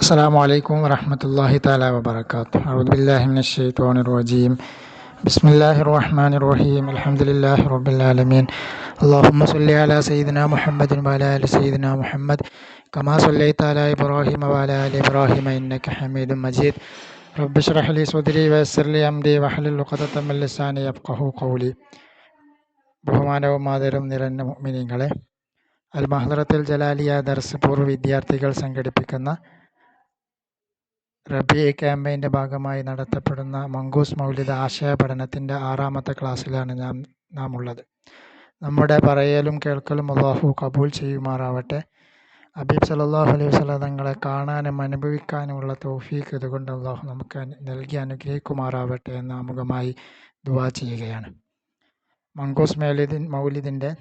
السلام عليكم ورحمة الله تعالى وبركاته. أعوذ بالله من الشيطان الرجيم. بسم الله الرحمن الرحيم. الحمد لله رب العالمين. اللهم صل على سيدنا محمد وعلى آل سيدنا محمد كما صليت على إبراهيم وعلى آل إبراهيم إنك حميد مجيد. رب اشرح لي صدري ويسر لي أمري واحلل عقدة من لساني يفقهوا قولي. ബഹുമാനവും ആദരവും നിറഞ്ഞ മുഅ്മിനീങ്ങളെ, അൽ മഹ്ദറത്തുൽ ജലാലിയ ദർസ് പൂർവ്വ വിദ്യാർത്ഥികൾ സംഘടിപ്പിക്കുന്ന റബീ ക്യാമ്പയിൻ്റെ ഭാഗമായി നടത്തപ്പെടുന്ന മങ്കൂസ് മൗലിദ് ആശയ പഠനത്തിൻ്റെ 6ാമത്തെ ക്ലാസ്സിലാണ് നാം ഉള്ളത്. നമ്മുടെ പറയലും കേൾക്കലും അല്ലാഹു കബൂൽ ചെയ്യുമാറാവട്ടെ. ഹബീബ് സല്ലല്ലാഹു അലൈഹി വസല്ലം തങ്ങളെ കാണാനും അനുഭവിക്കാനുമുള്ള തൗഫീഖ് ഇതുകൊണ്ട് അല്ലാഹു നമുക്ക് നൽകി അനുഗ്രഹിക്കുമാറാവട്ടെ എന്ന് ആമുഖമായി ദുആ ചെയ്യുകയാണ്. മങ്കൂസ് മൗലിദിൻ്റെ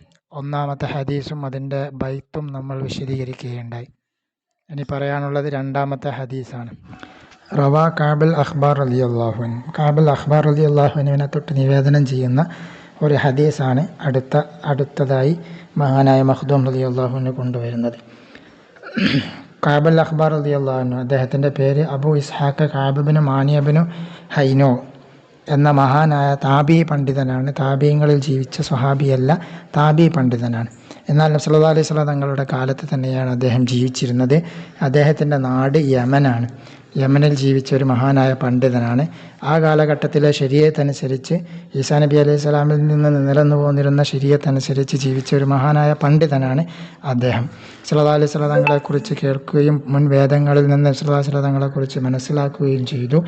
1ാമത്തെ ഹദീസും അതിൻ്റെ ബൈത്തും നമ്മൾ വിശദീകരിക്കുകയുണ്ടായി. ഇനി പറയാനുള്ളത് 2ാമത്തെ ഹദീസാണ്. റവാ കഅബുൽ അഖ്ബാർ റളിയല്ലാഹു അൻഹു. കഅബുൽ അഖ്ബാർ റളിയല്ലാഹു അൻഹുവിനെ തൊട്ട് നിവേദനം ചെയ്യുന്ന ഒരു ഹദീസാണ് അടുത്തതായി മഹാനായ മഖ്ദൂം റളിയല്ലാഹു അൻഹു കൊണ്ടുവരുന്നത്. കഅബുൽ അഖ്ബാർ റളിയല്ലാഹു അൻഹു, അദ്ദേഹത്തിൻ്റെ പേര് അബൂ ഇസ്ഹാഖ് കഅബ് ഇബ്നു മാനിയ ഇബ്നു ഹൈനോ എന്ന മഹാനായ താബി പണ്ഡിതനാണ്. താബിയങ്ങളിൽ ജീവിച്ച സ്വഹാബിയല്ല, താബി പണ്ഡിതനാണ്. എന്നാൽ നബി സല്ലല്ലാഹു അലൈഹി വസല്ലം തങ്ങളുടെ കാലത്ത് തന്നെയാണ് അദ്ദേഹം ജീവിച്ചിരുന്നത്. അദ്ദേഹത്തിൻ്റെ നാട് യമനാണ്. യമനിൽ ജീവിച്ച ഒരു മഹാനായ പണ്ഡിതനാണ്. ആ കാലഘട്ടത്തിലെ ശരീഅത്തനുസരിച്ച് ഈസാ നബി അലൈഹി സ്വലാമിൽ നിന്ന് നിലനിന്നു പോന്നിരുന്ന ശരീഅത്തനുസരിച്ച് ജീവിച്ച ഒരു മഹാനായ പണ്ഡിതനാണ് അദ്ദേഹം. സല്ലല്ലാഹു അലൈഹി വസല്ലം തങ്ങളെക്കുറിച്ച് കേൾക്കുകയും മുൻ വേദങ്ങളിൽ നിന്ന് സല്ലല്ലാഹു അലൈഹി വസല്ലം തങ്ങളെക്കുറിച്ച് മനസ്സിലാക്കുകയും ചെയ്തു.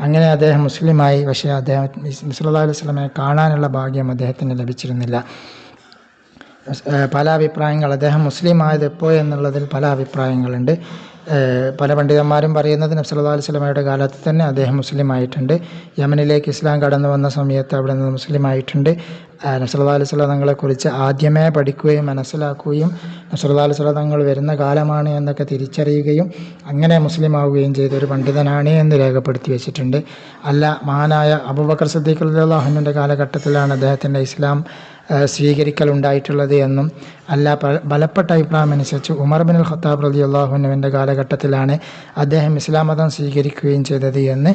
അങ്ങനെ അദ്ദേഹം മുസ്ലിമായി. പക്ഷേ അദ്ദേഹം സല്ലല്ലാഹു അലൈഹി വസല്ലമയെ കാണാനുള്ള ഭാഗ്യം അദ്ദേഹത്തിന് ലഭിച്ചിരുന്നില്ല. പല അഭിപ്രായങ്ങൾ, അദ്ദേഹം മുസ്ലിം ആയത് എപ്പോഴെന്നുള്ളതിൽ പല അഭിപ്രായങ്ങളുണ്ട്. പല പണ്ഡിതന്മാരും പറയുന്നത് നബി സല്ലല്ലാഹു അലൈഹി വസല്ലമയുടെ കാലത്ത് തന്നെ അദ്ദേഹം മുസ്ലിം ആയിട്ടുണ്ട്. യമനിലേക്ക് ഇസ്ലാം കടന്നു വന്ന സമയത്ത് അവിടെ നിന്ന് മുസ്ലിം ആയിട്ടുണ്ട്. നബി സല്ലല്ലാഹു അലൈഹി വസല്ലം തങ്ങളെക്കുറിച്ച് ആദ്യമേ പഠിക്കുകയും മനസ്സിലാക്കുകയും നബി സല്ലല്ലാഹു അലൈഹി വസല്ലം തങ്ങൾ വരുന്ന കാലമാണ് എന്നൊക്കെ തിരിച്ചറിയുകയും അങ്ങനെ മുസ്ലിം ആവുകയും ചെയ്ത ഒരു പണ്ഡിതനാണ് എന്ന് രേഖപ്പെടുത്തി വെച്ചിട്ടുണ്ട്. അല്ല, മഹാനായ അബൂബക്കർ സിദ്ദീഖ് റളിയല്ലാഹു അൻഹുവിൻ്റെ കാലഘട്ടത്തിലാണ് അദ്ദേഹത്തിൻ്റെ ഇസ്ലാം സ്വീകരിക്കലുണ്ടായിട്ടുള്ളത് എന്നും, അല്ല ബലപ്പെട്ട അഭിപ്രായം അനുസരിച്ച് ഉമർ ബിനുൽ ഖത്താബ് റളിയല്ലാഹു അൻഹുവിൻ്റെ കാലഘട്ടത്തിലാണ് അദ്ദേഹം ഇസ്ലാം മതം സ്വീകരിക്കുകയും ചെയ്തത് എന്ന്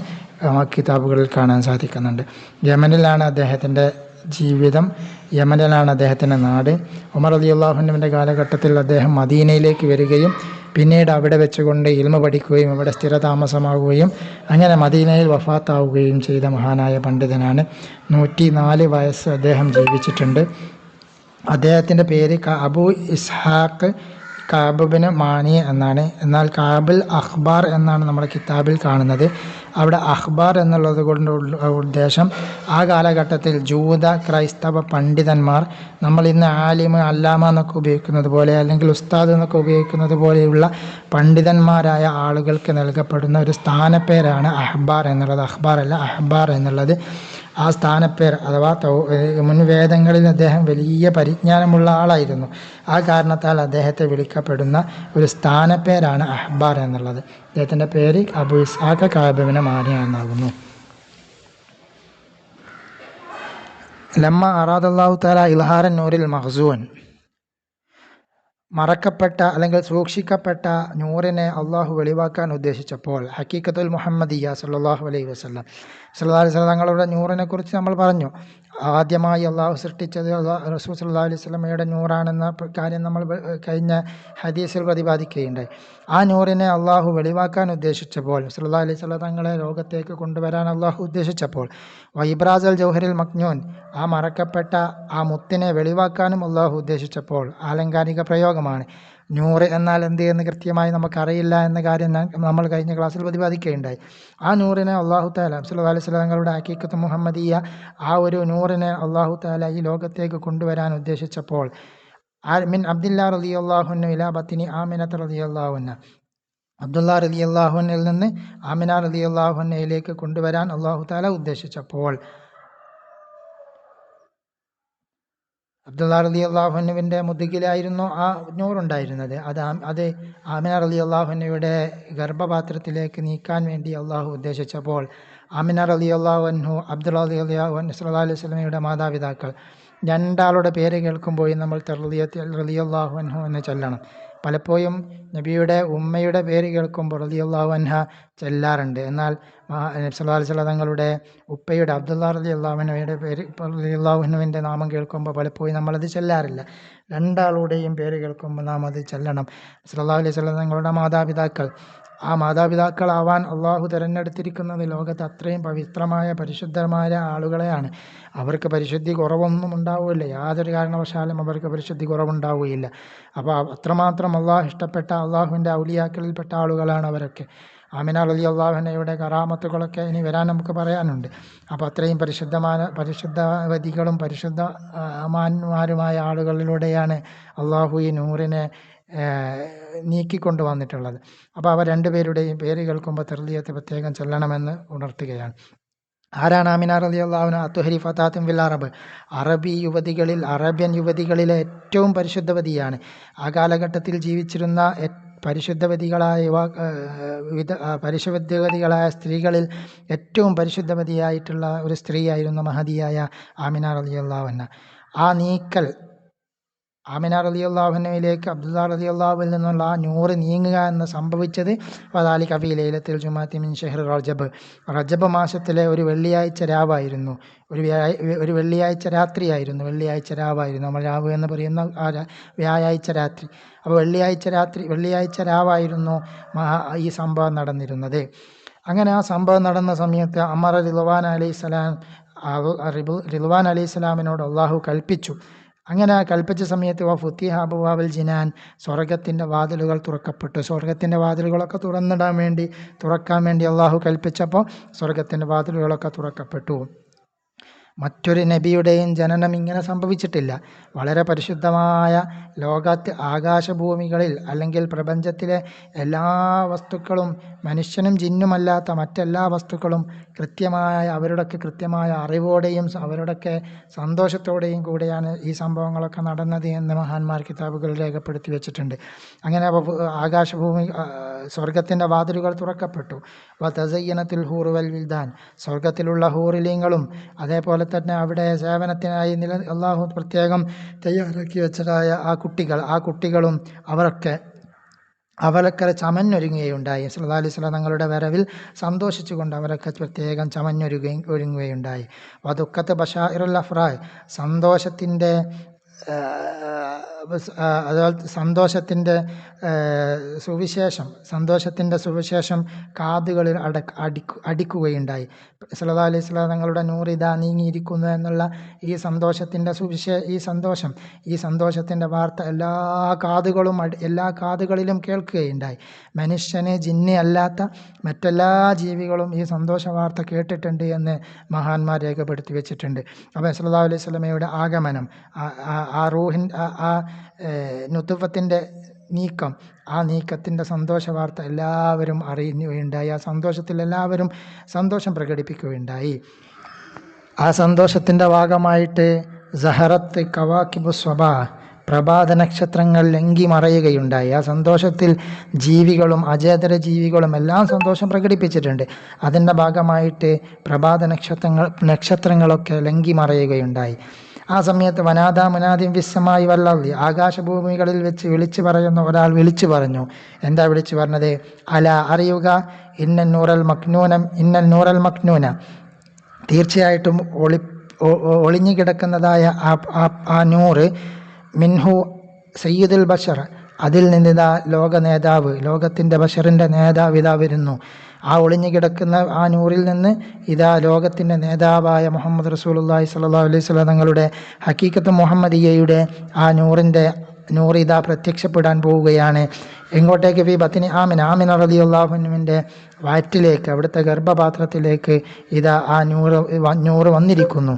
കിതാബുകളിൽ കാണാൻ സാധിക്കുന്നുണ്ട്. യമനിലാണ് അദ്ദേഹത്തിൻ്റെ ജീവിതം, യമനിലാണ് അദ്ദേഹത്തിൻ്റെ നാട്. ഉമർ റളിയല്ലാഹു അൻഹുവിൻ്റെ കാലഘട്ടത്തിൽ അദ്ദേഹം മദീനയിലേക്ക് വരികയും പിന്നീട് അവിടെ വെച്ചുകൊണ്ട് ഇൽമ പഠിക്കുകയും ഇവിടെ സ്ഥിരതാമസമാവുകയും അങ്ങനെ മദീനയിൽ വഫാത്താവുകയും ചെയ്ത മഹാനായ പണ്ഡിതനാണ്. 104 വയസ്സ് അദ്ദേഹം ജീവിച്ചിട്ടുണ്ട്. അദ്ദേഹത്തിൻ്റെ പേര് അബൂ ഇസ്ഹാഖ് കഅബ് ഇബ്നു മാനിയ എന്നാണ്. എന്നാൽ കഅബുൽ അഖ്ബാർ എന്നാണ് നമ്മുടെ കിതാബിൽ കാണുന്നത്. അവിടെ അഖ്ബാർ എന്നുള്ളത് കൊണ്ട് ഉദ്ദേശം ആ കാലഘട്ടത്തിൽ ജൂത ക്രൈസ്തവ പണ്ഡിതന്മാർ, നമ്മൾ ഇന്ന് ആലിമ് അല്ലാമ എന്നൊക്കെ ഉപയോഗിക്കുന്നത് പോലെ അല്ലെങ്കിൽ ഉസ്താദ് എന്നൊക്കെ ഉപയോഗിക്കുന്നത് പോലെയുള്ള പണ്ഡിതന്മാരായ ആളുകൾക്ക് നൽകപ്പെടുന്ന ഒരു സ്ഥാനപ്പേരാണ് അഹ്ബാർ എന്നുള്ളത്. അഖ്ബാർ അല്ല, അഹ്ബാർ എന്നുള്ളത് ആ സ്ഥാനപ്പേർ. അഥവാ മുൻ വേദങ്ങളിൽ അദ്ദേഹം വലിയ പരിജ്ഞാനമുള്ള ആളായിരുന്നു. ആ കാരണത്താൽ അദ്ദേഹത്തെ വിളിക്കപ്പെടുന്ന ഒരു സ്ഥാനപ്പേരാണ് അഹ്ബാർ എന്നുള്ളത്. അദ്ദേഹത്തിൻ്റെ പേര് അബൂ ഇസ്ഹാഖ് കഅബ് ഇബ്നു മാനിയ എന്നാകുന്നു. ലമ്മ അറാദല്ലാഹു തആല ഇൽഹാറൻ നൂറിൽ മഖ്സൂൻ, മറക്കപ്പെട്ട അല്ലെങ്കിൽ സൂക്ഷിക്കപ്പെട്ട നൂറിനെ അള്ളാഹു വെളിവാക്കാൻ ഉദ്ദേശിച്ചപ്പോൾ, ഹക്കീക്കത്തുൽ മുഹമ്മദിയ സല്ലല്ലാഹു അലൈഹി വസല്ലം തങ്ങളുടെ നൂറിനെ കുറിച്ച് നമ്മൾ പറഞ്ഞു. ആദ്യമായി അള്ളാഹു സൃഷ്ടിച്ചത് റസൂൽ സല്ലല്ലാഹു അലൈഹി വസല്ലമയുടെ നൂറാണെന്ന കാര്യം നമ്മൾ കഴിഞ്ഞ ഹദീസിൽ പ്രതിപാദിക്കുകയുണ്ടായി. ആ നൂറിനെ അള്ളാഹു വെളിവാക്കാൻ ഉദ്ദേശിച്ചപ്പോൾ, സല്ലല്ലാഹു അലൈഹി വസല്ലം തങ്ങളെ ലോകത്തേക്ക് കൊണ്ടുവരാൻ അള്ളാഹു ഉദ്ദേശിച്ചപ്പോൾ, വൈബ്രാസൽ ജൗഹരിൽ മക്നൂൻ, ആ മറക്കപ്പെട്ട ആ മുത്തിനെ വെളിവാക്കാനും അള്ളാഹു ഉദ്ദേശിച്ചപ്പോൾ, ആലങ്കാരിക പ്രയോഗമാണ്. നൂറ് എന്നാൽ എന്ത് എന്ന് കൃത്യമായി നമുക്കറിയില്ല എന്ന കാര്യം നമ്മൾ കഴിഞ്ഞ ക്ലാസ്സിൽ പ്രതിപാദിക്കുകയുണ്ടായി. ആ നൂറിനെ അള്ളാഹു തആല സല്ലല്ലാഹു അലൈഹി വസല്ലം തങ്ങളുടെ ഹഖീഖത്ത് മുഹമ്മദിയ, ആ ഒരു നൂറിനെ അള്ളാഹു തആല ഈ ലോകത്തേക്ക് കൊണ്ടുവരാൻ ഉദ്ദേശിച്ചപ്പോൾ, മിൻ അബ്ദില്ലാ റളിയല്ലാഹു അൻഹു ഇലാ ബത്നി ആമിനത റളിയല്ലാഹു അൻഹ, അബ്ദുല്ലാ റളിയല്ലാഹു അൻഹയിൽ നിന്ന് ആമിന റളിയല്ലാഹു അൻഹയിലേക്ക് കൊണ്ടുവരാൻ അള്ളാഹു തആല ഉദ്ദേശിച്ചപ്പോൾ, അബ്ദുല്ലാ റളിയല്ലാഹു അൻഹുവിൻ്റെ മുതുകിലായിരുന്നു ആ നൂറുണ്ടായിരുന്നത്. അത് ആമിന റളിയല്ലാഹു അൻഹയുടെ ഗർഭപാത്രത്തിലേക്ക് നീക്കാൻ വേണ്ടി അള്ളാഹു ഉദ്ദേശിച്ചപ്പോൾ, ആമിന റളിയല്ലാഹു അൻഹു, അബ്ദുല്ലാ റളിയല്ലാഹു അൻഹു സല്ലല്ലാഹു അലൈഹി വസല്ലമയുടെ മാതാപിതാക്കൾ, രണ്ടാളുടെ പേര് കേൾക്കുമ്പോൾ നമ്മൾ റളിയല്ലാഹു അൻഹു എന്ന് ചൊല്ലണം. പലപ്പോഴും നബിയുടെ ഉമ്മയുടെ പേര് കേൾക്കുമ്പോൾ റളിയല്ലാഹു അൻഹ ചെല്ലാറുണ്ട്. എന്നാൽ നബി സല്ലല്ലാഹു അലൈഹി വസല്ലം തങ്ങളുടെ ഉപ്പയുടെ അബ്ദുല്ലാ റളിയല്ലാഹു അൻഹുവിൻ്റെ പേര് റളിയല്ലാഹു അൻഹുവിൻ്റെ നാമം കേൾക്കുമ്പോൾ പലപ്പോഴും നമ്മളത് ചെല്ലാറില്ല. രണ്ടാളുടെയും പേര് കേൾക്കുമ്പോൾ നാം അത് ചെല്ലണം. സല്ലല്ലാഹു അലൈഹി വസല്ലം തങ്ങളുടെ മാതാപിതാക്കൾ, ആ മാതാപിതാക്കളാവാൻ അള്ളാഹു തിരഞ്ഞെടുത്തിരിക്കുന്നത് ലോകത്ത് അത്രയും പവിത്രമായ പരിശുദ്ധമായ ആളുകളെയാണ്. അവർക്ക് പരിശുദ്ധി കുറവൊന്നും ഉണ്ടാവില്ല, യാതൊരു കാരണവശാലും അവർക്ക് പരിശുദ്ധി കുറവുണ്ടാവുകയില്ല. അപ്പോൾ അത്രമാത്രം അള്ളാഹു ഇഷ്ടപ്പെട്ട അള്ളാഹുവിൻ്റെ ഔലിയാക്കളിൽപ്പെട്ട ആളുകളാണ് അവരൊക്കെ. ആമിന റളിയല്ലാഹു അൻഹയുടെ കറാമത്തുകളൊക്കെ ഇനി വരാൻ നമുക്ക് പറയാനുണ്ട്. അപ്പോൾ അത്രയും പരിശുദ്ധവതികളും മാന്മാരുമായ ആളുകളിലൂടെയാണ് അള്ളാഹു ഈ നൂറിനെ നീക്കിക്കൊണ്ട് വന്നിട്ടുള്ളത്. അപ്പോൾ അവ രണ്ടുപേരുടെയും പേര് കേൾക്കുമ്പോൾ തർലിയത്ത് പ്രത്യേകം ചൊല്ലണമെന്ന് ഉണർത്തുകയാണ്. ആരാണ് ആമിന റളിയല്ലാഹു അൻഹ? അത്വഹരി ഫതാത്തും ഫിൽ അറബ്, അറേബ്യൻ യുവതികളിലെ ഏറ്റവും പരിശുദ്ധവതിയാണ്. ആ കാലഘട്ടത്തിൽ ജീവിച്ചിരുന്ന പരിശുദ്ധവതികളായ സ്ത്രീകളിൽ ഏറ്റവും പരിശുദ്ധവതിയായിട്ടുള്ള ഒരു സ്ത്രീയായിരുന്നു മഹദിയായ ആമിന റളിയല്ലാഹു അൻഹ. ആ നീക്കൽ ആമിന റളിയല്ലാഹു അൻഹയിലേക്ക് അബ്ദുല്ലാ റളിയല്ലാഹുവിൽ നിന്നുള്ള ആ നൂറ് നീങ്ങുക എന്ന് സംഭവിച്ചത് വദാലിക ഫീ ലൈലത്തുൽ ജുമുഅത്തി മിൻ ഷഹ്ർ റജബ് മാസത്തിലെ ഒരു വെള്ളിയാഴ്ച രാവായിരുന്നു, ഒരു വെള്ളിയാഴ്ച രാത്രിയായിരുന്നു, വെള്ളിയാഴ്ച രാവായിരുന്നു. നമ്മൾ രാവ് എന്ന് പറയുന്ന വ്യാഴാഴ്ച രാത്രി. അപ്പോൾ വെള്ളിയാഴ്ച രാവായിരുന്നു ഈ സംഭവം നടന്നിരുന്നത്. അങ്ങനെ ആ സംഭവം നടന്ന സമയത്ത് അമർ റിദ്വാൻ അലൈഹിസ്സലാമിനോട് അള്ളാഹു കൽപ്പിച്ചു. അങ്ങനെ കൽപ്പിച്ച സമയത്ത് ഫുത്തിഹ അബ്വാബുൽ ജിനാൻ, സ്വർഗത്തിൻ്റെ വാതിലുകൾ തുറക്കപ്പെട്ടു. സ്വർഗത്തിൻ്റെ വാതിലുകളൊക്കെ തുറക്കാൻ വേണ്ടി അള്ളാഹു കൽപ്പിച്ചപ്പോൾ സ്വർഗത്തിൻ്റെ വാതിലുകളൊക്കെ തുറക്കപ്പെട്ടു. മറ്റൊരു നബിയുടെയും ജനനം ഇങ്ങനെ സംഭവിച്ചിട്ടില്ല. വളരെ പരിശുദ്ധമായ ലോകത്ത് ആകാശഭൂമികളിൽ അല്ലെങ്കിൽ പ്രപഞ്ചത്തിലെ എല്ലാ വസ്തുക്കളും മനുഷ്യനും ജിന്നുമല്ലാത്ത മറ്റെല്ലാ വസ്തുക്കളും കൃത്യമായ അറിവോടെയും അവരുടെയൊക്കെ സന്തോഷത്തോടെയും കൂടെയാണ് ഈ സംഭവങ്ങളൊക്കെ നടന്നത് എന്ന് മഹാന്മാർ കിതാബുകൾ രേഖപ്പെടുത്തി വെച്ചിട്ടുണ്ട്. അങ്ങനെ സ്വർഗത്തിൻ്റെ വാതിലുകൾ തുറക്കപ്പെട്ടു. വതസയ്യനത്തുൽ ഹൂർ വൽ വിൽദാൻ, സ്വർഗത്തിലുള്ള ഹൂറിലിങ്ങളും അതേപോലെ തന്നെ അവിടെ സേവനത്തിനായി അള്ളാഹു പ്രത്യേകം തയ്യാറാക്കി വെച്ചതായ ആ കുട്ടികളും അവരൊക്കെ ചമഞ്ഞൊരുങ്ങുകയുണ്ടായി. സല്ലല്ലാഹു അലൈഹി വസല്ലം തങ്ങളുടെ വരവിൽ സന്തോഷിച്ചുകൊണ്ട് അവരൊക്കെ പ്രത്യേകം ഒരുങ്ങുകയുണ്ടായി. വദുക്കത്ത് ബഷായിറുൽ അഫ്റാഹ്, സന്തോഷത്തിൻ്റെ സുവിശേഷം കാതുകളിൽ അടിക്കുകയുണ്ടായി. സല്ലല്ലാഹു അലൈഹി വസല്ലം തങ്ങളുടെ നൂറിതാ നീങ്ങിയിരിക്കുന്നു എന്നുള്ള ഈ സന്തോഷത്തിൻ്റെ വാർത്ത എല്ലാ കാതുകളിലും കേൾക്കുകയുണ്ടായി. മനുഷ്യന് ജിന്ന് അല്ലാത്ത മറ്റെല്ലാ ജീവികളും ഈ സന്തോഷ വാർത്ത കേട്ടിട്ടുണ്ട് എന്ന് മഹാന്മാർ രേഖപ്പെടുത്തി വെച്ചിട്ടുണ്ട്. അപ്പോൾ സല്ലല്ലാഹു അലൈഹി വസല്ലമയുടെ ആഗമനം, ആ നുതുഫത്തിൻ്റെ നീക്കം, ആ നീക്കത്തിൻ്റെ സന്തോഷ വാർത്ത എല്ലാവരും അറിയുകയുണ്ടായി. ആ സന്തോഷത്തിൽ എല്ലാവരും സന്തോഷം പ്രകടിപ്പിക്കുകയുണ്ടായി. ആ സന്തോഷത്തിൻ്റെ ഭാഗമായിട്ട് സഹറത്ത് കവാക്കിബു സ്വബാ, പ്രഭാത നക്ഷത്രങ്ങൾ ലംഘി മറയുകയുണ്ടായി. ആ സന്തോഷത്തിൽ ജീവികളും അചേതര ജീവികളും എല്ലാം സന്തോഷം പ്രകടിപ്പിച്ചിട്ടുണ്ട്. അതിൻ്റെ ഭാഗമായിട്ട് പ്രഭാത നക്ഷത്രങ്ങളൊക്കെ ലംഘി മറയുകയുണ്ടായി. ആ സമയത്ത് വനാദാ മുനാദിം വിസ്സമായി വല്ലി, ആകാശഭൂമികളിൽ വെച്ച് വിളിച്ചു പറയുന്ന ഒരാൾ വിളിച്ചു പറഞ്ഞു. എന്താ വിളിച്ചു പറഞ്ഞത്? അല, അറിയുക, ഇന്നൽ നൂറൽ മക്നൂന, തീർച്ചയായിട്ടും ഒളിഞ്ഞു കിടക്കുന്നതായ ആ നൂറ്, മിൻഹു സയ്യിദുൽ ബഷർ, അതിൽ നിന്നിതാ ലോകത്തിൻ്റെ ബഷറിൻ്റെ നേതാവ് ഇതാ വരുന്നു. ആ ഒളിഞ്ഞു കിടക്കുന്ന ആ നൂറിൽ നിന്ന് ഇതാ ലോകത്തിൻ്റെ നേതാവായ മുഹമ്മദ് റസൂലുള്ളാഹി സ്വല്ലല്ലാഹു അലൈഹി വസല്ലം തങ്ങളുടെ ഹഖീഖത്ത് മുഹമ്മദിയയുടെ ആ നൂറ് ഇതാ പ്രത്യക്ഷപ്പെടാൻ പോവുകയാണ്. എങ്ങോട്ടേക്ക്? ഫീ ബത്നി ആമിന റളിയല്ലാഹു അൻഹുവിൻ്റെ വയറ്റിലേക്ക്, അവിടുത്തെ ഗർഭപാത്രത്തിലേക്ക് ഇതാ ആ നൂറ് വന്നിരിക്കുന്നു.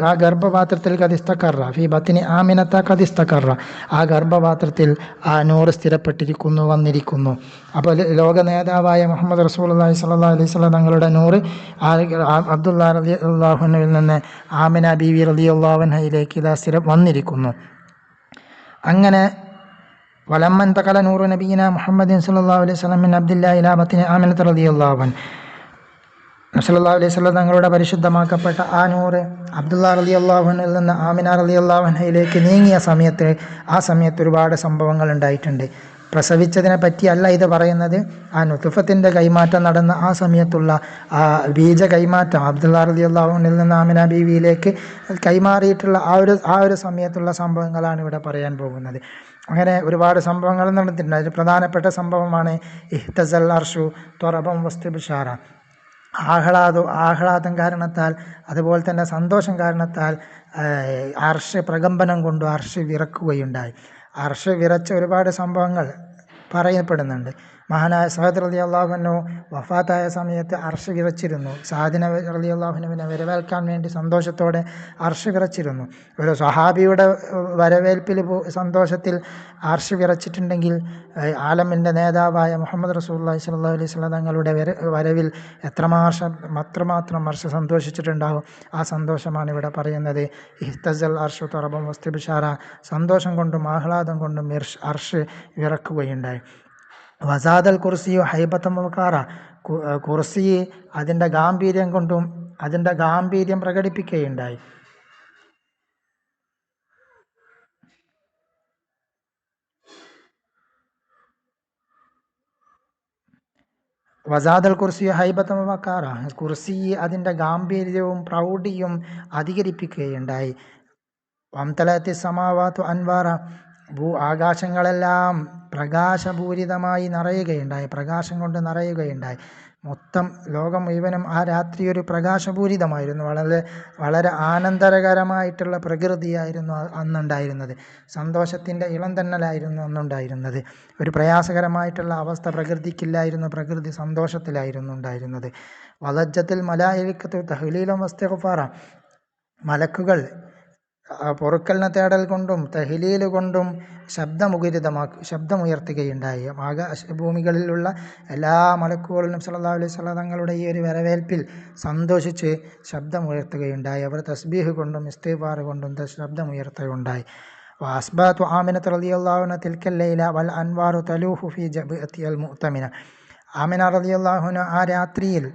ആ ഗർഭപാത്രത്തിൽ കദിസ്തക്കറ, ഫീ ബത്നി ആമിനത്ത കദിസ്തക്കറ, ആ ഗർഭപാത്രത്തിൽ ആ നൂറ് വന്നിരിക്കുന്നു. അപ്പോൾ ലോക നേതാവായ മുഹമ്മദ് റസൂലുള്ളാഹി സ്വല്ലല്ലാഹു അലൈഹി വസല്ലം തങ്ങളുടെ നൂറ് അബ്ദുല്ലാ റളിയല്ലാഹു അൻഹുവിൽ നിന്ന് ആമിന ബീവി റളിയല്ലാഹു അൻഹയിലേക്ക് ഇതാ വന്നിരിക്കുന്നു. അങ്ങനെ വലമ്മൻ തഖല നൂറു നബിയിന മുഹമ്മദിൻ സ്വല്ലല്ലാഹു അലൈഹി വസല്ലം മിൻ അബ്ദില്ലാഹി ഇലാ ബത്നി ആമിനത റളിയല്ലാഹു അൻഹ, സല്ലല്ലാഹു അലൈഹി വസല്ലം തങ്ങളുടെ പരിശുദ്ധമാക്കപ്പെട്ട ആ നൂറ് അബ്ദുള്ള റളിയല്ലാഹു അൻഹുവിൽ നിന്ന് ആമിന റളിയല്ലാഹു അൻഹയിലേക്ക് നീങ്ങിയ സമയത്ത് ആ സമയത്ത് ഒരുപാട് സംഭവങ്ങൾ ഉണ്ടായിട്ടുണ്ട്. പ്രസവിച്ചതിനെ പറ്റിയല്ല ഇത് പറയുന്നത്. ആ നുതുഫത്തിൻ്റെ കൈമാറ്റം നടന്ന ആ സമയത്തുള്ള ആ ബീജ കൈമാറ്റം അബ്ദുള്ള റളിയല്ലാഹു അൻഹുവിൽ നിന്ന് ആമിന ബീവിയിലേക്ക് കൈമാറിയിട്ടുള്ള ആ ഒരു സമയത്തുള്ള സംഭവങ്ങളാണ് ഇവിടെ പറയാൻ പോകുന്നത്. അങ്ങനെ ഒരുപാട് സംഭവങ്ങൾ നടന്നിട്ടുണ്ട്. അതിൽ പ്രധാനപ്പെട്ട സംഭവമാണ് ഇഹ്തസൽ അർഷു ത്വറബം വസ്തിബ്ശാറ. ആഹ്ലാദം കാരണത്താൽ, അതുപോലെ തന്നെ സന്തോഷം കാരണത്താൽ അർഷ് പ്രകമ്പനം കൊണ്ടു അർഷ് വിറക്കുകയുണ്ടായി. അർഷ് വിറച്ച ഒരുപാട് സംഭവങ്ങൾ പറയപ്പെടുന്നുണ്ട്. മഹാനായ സഅദ് റളിയല്ലാഹു അൻഹു വഫാത്തായ സമയത്ത് അർഷ് വിറച്ചിരുന്നു. സഅദിനെ റളിയല്ലാഹു അൻഹുവിനെ വരവേൽക്കാൻ വേണ്ടി സന്തോഷത്തോടെ അർഷ് വിറച്ചിരുന്നു. ഒരു സ്വഹാബിയുടെ വരവേൽപ്പിൽ സന്തോഷത്തിൽ അർഷ് വിറച്ചിട്ടുണ്ടെങ്കിൽ ആലമിൻ്റെ നേതാവായ മുഹമ്മദ് റസൂലുള്ളാഹി സ്വല്ലല്ലാഹു അലൈഹി വസല്ലം തങ്ങളുടെ വരവിൽ എത്രമാത്രം അർഷ് സന്തോഷിച്ചിട്ടുണ്ടാവും. ആ സന്തോഷമാണ് ഇവിടെ പറയുന്നത്. ഇഹ്തസൽ അർഷു ത്വറബൻ വസ്തിബ്ശാറ. സന്തോഷം കൊണ്ടും ആഹ്ലാദം കൊണ്ടും അർഷ് വിറക്കുകയുണ്ടായി. വസാദൽ കുർസിയു ഹൈബത്തം വഖാറ. കുർസി അതിൻ്റെ ഗാംഭീര്യം കൊണ്ടും അതിൻ്റെ ഗാംഭീര്യം പ്രകടിപ്പിക്കുകയുണ്ടായി. വസാദൽ കുർസിയു ഹൈബത്തം വഖാറ. കുർസി അതിൻ്റെ ഗാംഭീര്യവും പ്രൗഢിയും അധികരിപ്പിക്കുകയുണ്ടായി. വംതലത്തി സമാവാത്തു അൻവാറ. ആകാശങ്ങളെല്ലാം പ്രകാശപൂരിതമായി നിറയുകയുണ്ടായി. പ്രകാശം കൊണ്ട് നിറയുകയുണ്ടായി. മൊത്തം ലോകം മുഴുവനും ആ രാത്രി ഒരു പ്രകാശപൂരിതമായിരുന്നു. വളരെ ആനന്ദകരമായിട്ടുള്ള പ്രകൃതിയായിരുന്നു അന്നുണ്ടായിരുന്നത്. സന്തോഷത്തിൻ്റെ ഇളം തന്നലായിരുന്നു അന്നുണ്ടായിരുന്നത്. ഒരു പ്രയാസകരമായിട്ടുള്ള അവസ്ഥ പ്രകൃതിക്കില്ലായിരുന്നു. പ്രകൃതി സന്തോഷത്തിലായിരുന്നു ഉണ്ടായിരുന്നത്. വലജ്ജത്തിൽ മലായികത്തു തഹ്ലീലം വസ്തിഗ്ഫാറ. മലക്കുകൾ പൊറുക്കലിനെ തേടൽ കൊണ്ടും തഹ്ലീൽ കൊണ്ടും ശബ്ദമുയർത്തുകയുണ്ടായി. ഭൂമികളിലുള്ള എല്ലാ മലക്കുകളിലും സല്ലല്ലാഹു അലൈഹി വസല്ലം തങ്ങളുടെ ഈ ഒരു വരവേൽപ്പിൽ സന്തോഷിച്ച് ശബ്ദമുയർത്തുകയുണ്ടായി. അവർ തസ്ബീഹ് കൊണ്ടും ഇസ്തിഗ്ഫാർ കൊണ്ടും ശബ്ദമുയർത്തുകയുണ്ടായി. വഅസ്ബാതു ആമിനത റളിയല്ലാഹു അൻഹ തിൽക്കൽ ലൈല വൽ അൻവാറു തലൂഹു ഫീ ജബഅത്തിൽ മുഅ്തമിന. ആമിന റളിയല്ലാഹു അൻഹ ആ രാത്രിയിൽ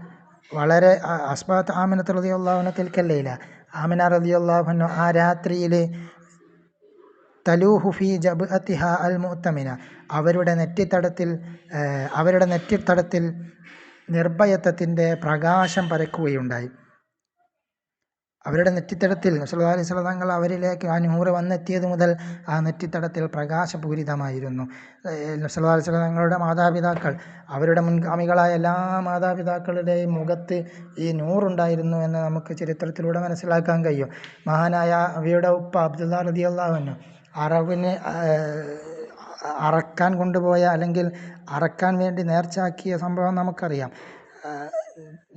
വളരെ അസ്ബാത്ത് ആമിനത റളിയല്ലാഹു അൻഹ തിൽക്കൽ ലൈല. ആമിന റളിയല്ലാഹു അൻഹ ആ രാത്രിയിൽ തലൂഹു ഫീ ജബഅത്തിഹ അൽ മുഅ്തമിന. അവരുടെ നെറ്റിത്തടത്തിൽ നിർഭയത്വത്തിൻ്റെ പ്രകാശം പരക്കുകയുണ്ടായി. അവരുടെ നെറ്റിത്തടത്തിൽ സല്ലല്ലാഹു അലൈഹി വസല്ലം തങ്ങൾ അവരിലേക്ക് ആ നൂറ് വന്നെത്തിയത് മുതൽ ആ നെറ്റിത്തടത്തിൽ പ്രകാശപൂരിതമായിരുന്നു. സല്ലല്ലാഹു അലൈഹി വസല്ലം തങ്ങളുടെ മാതാപിതാക്കൾ, അവരുടെ മുൻഗാമികളായ എല്ലാ മാതാപിതാക്കളുടെയും മുഖത്ത് ഈ നൂറുണ്ടായിരുന്നു എന്ന് നമുക്ക് ചരിത്രത്തിലൂടെ മനസ്സിലാക്കാൻ കഴിയും. മഹാനായ അവയുടെ ഉപ്പ അബ്ദുള്ള റളിയല്ലാഹു അൻഹു അറവിന് അറക്കാൻ കൊണ്ടുപോയ, അല്ലെങ്കിൽ അറക്കാൻ വേണ്ടി നേർച്ചാക്കിയ സംഭവം നമുക്കറിയാം.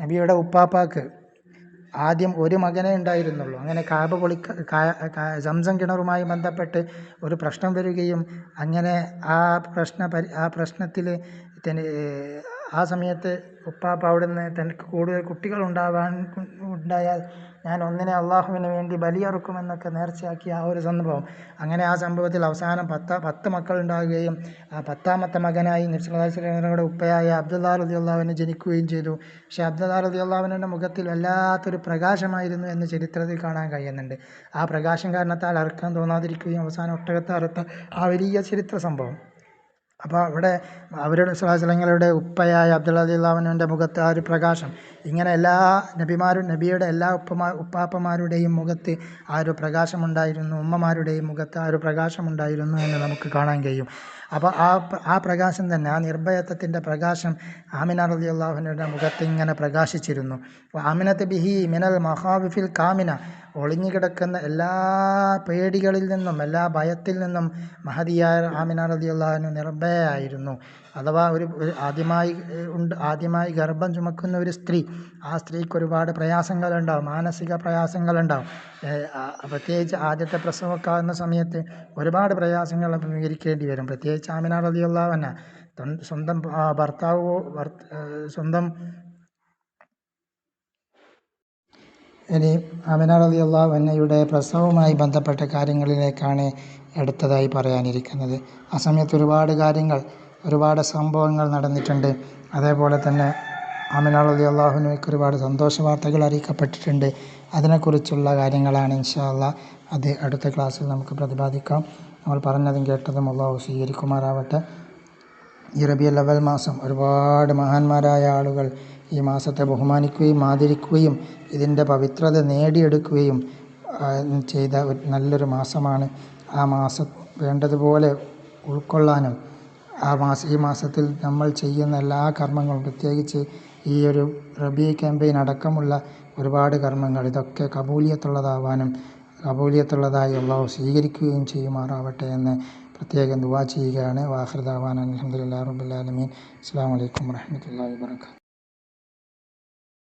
നബിയുടെ ഉപ്പാപ്പാക്ക് ആദ്യം ഒരു മകനേ ഉണ്ടായിരുന്നുള്ളൂ. അങ്ങനെ കാബ സംസം കിണറുമായി ബന്ധപ്പെട്ട് ഒരു പ്രശ്നം വരികയും അങ്ങനെ ആ പ്രശ്നത്തിൽ ആ സമയത്ത് ഉപ്പാപ്പ അവിടുന്ന് തനിക്ക് കൂടുതൽ കുട്ടികൾ ഉണ്ടായാൽ ഞാൻ ഒന്നിനെ അള്ളാഹുവിന് വേണ്ടി ബലിയറുക്കുമെന്നൊക്കെ നേർച്ചയാക്കിയ ആ ഒരു സംഭവം. അങ്ങനെ ആ സംഭവത്തിൽ അവസാനം 10 മക്കൾ ഉണ്ടാകുകയും ആ 10ാമത്തെ മകനായി നബി സല്ലല്ലാഹു അലൈഹി വസല്ലമയുടെ ഉപ്പയായ അബ്ദുള്ള റളിയല്ലാഹു അൻഹു ജനിക്കുകയും ചെയ്തു. പക്ഷേ അബ്ദുള്ള റളിയല്ലാഹു അൻഹുവിൻ്റെ മുഖത്തിൽ വല്ലാത്തൊരു പ്രകാശമായിരുന്നു എന്ന് ചരിത്രത്തിൽ കാണാൻ കഴിയുന്നുണ്ട്. ആ പ്രകാശം കാരണത്താൽ അറുക്കാൻ തോന്നാതിരിക്കുകയും അവസാനം ഒട്ടകത്തെ അറുത്ത ആ വലിയ ചരിത്ര സംഭവം. അപ്പോൾ അവിടെ അവരുടെ സ്വലാസ്ലങ്ങളുടെ ഉപ്പയായ അബ്ദുള്ള റളിയല്ലാഹു അൻഹുവിൻ്റെ മുഖത്ത് ആ ഒരു പ്രകാശം, ഇങ്ങനെ എല്ലാ നബിയുടെ എല്ലാ ഉപ്പാപ്പമാരുടെയും മുഖത്ത് ആ ഒരു പ്രകാശമുണ്ടായിരുന്നു, ഉമ്മമാരുടെയും മുഖത്ത് ആ ഒരു പ്രകാശമുണ്ടായിരുന്നു എന്ന് നമുക്ക് കാണാൻ കഴിയും. അപ്പോൾ ആ പ്രകാശം തന്നെ, ആ നിർഭയത്വത്തിൻ്റെ പ്രകാശം ആമിന റളിയല്ലാഹു അൻഹയുടെ മുഖത്ത് ഇങ്ങനെ പ്രകാശിച്ചിരുന്നു. ആമിനത്ത് ബിഹി മിനൽ മഖാവിഫിൽ കാമിന. ഒളിഞ്ഞു കിടക്കുന്ന എല്ലാ പേടികളിൽ നിന്നും, എല്ലാ ഭയത്തിൽ നിന്നും മഹദിയായ ആമിന റളിയല്ലാഹു അൻഹ നിർഭയയായിരുന്നു. അഥവാ ആദ്യമായി ഗർഭം ചുമക്കുന്ന ഒരു സ്ത്രീ, ആ സ്ത്രീക്ക് ഒരുപാട് പ്രയാസങ്ങളുണ്ടാവും, മാനസിക പ്രയാസങ്ങളുണ്ടാവും. പ്രത്യേകിച്ച് ആദ്യത്തെ പ്രസവമൊക്കെ ആകുന്ന സമയത്ത് ഒരുപാട് പ്രയാസങ്ങൾ അഭിമുഖീകരിക്കേണ്ടി വരും. പ്രത്യേകിച്ച് ആമിന റളിയല്ലാഹു അൻഹ സ്വന്തം ഇനി ആമിന റളിയല്ലാഹു അൻഹയുടെ പ്രസവവുമായി ബന്ധപ്പെട്ട കാര്യങ്ങളിലേക്കാണ് അടുത്തതായി പറയാനിരിക്കുന്നത്. ആ സമയത്ത് ഒരുപാട് സംഭവങ്ങൾ നടന്നിട്ടുണ്ട്. അതേപോലെ തന്നെ ആമിന റളിയല്ലാഹു അൻഹയ്ക്ക് ഒരുപാട് സന്തോഷ വാർത്തകൾ അറിയിക്കപ്പെട്ടിട്ടുണ്ട്. അതിനെക്കുറിച്ചുള്ള കാര്യങ്ങളാണ് ഇൻഷാ അല്ലാഹ് അത് അടുത്ത ക്ലാസ്സിൽ നമുക്ക് പ്രതിപാദിക്കാം. നമ്മൾ പറഞ്ഞതും കേട്ടതും അല്ലാഹു സ്വീകരിക്കുമാറാവട്ടെ. ഈ റബീഉൽ അവ്വൽ മാസം ഒരുപാട് മഹാന്മാരായ ആളുകൾ ഈ മാസത്തെ ബഹുമാനിക്കുകയും ആദരിക്കുകയും ഇതിൻ്റെ പവിത്രത നേടിയെടുക്കുകയും ചെയ്ത നല്ലൊരു മാസമാണ്. ആ മാസം വേണ്ടതുപോലെ ഉൾക്കൊള്ളാനും ഈ മാസത്തിൽ നമ്മൾ ചെയ്യുന്ന എല്ലാ കർമ്മങ്ങളും, പ്രത്യേകിച്ച് ഈ ഒരു റബീ ക്യാമ്പയിൻ അടക്കമുള്ള ഒരുപാട് കർമ്മങ്ങൾ, ഇതൊക്കെ കബൂലിയത്തുള്ളതായി അല്ലാഹു സ്വീകരിക്കുകയും ചെയ്യുമാറാവട്ടെ എന്ന് പ്രത്യേകം ദുആ ചെയ്യുകയാണ്. വാഖിറു ദഅ്വാനാ അൽഹംദുലില്ലാഹി റബ്ബിൽ ആലമീൻ. അസ്സലാമു അലൈക്കും വറഹ്മത്തുള്ളാഹി വബറകാതുഹു.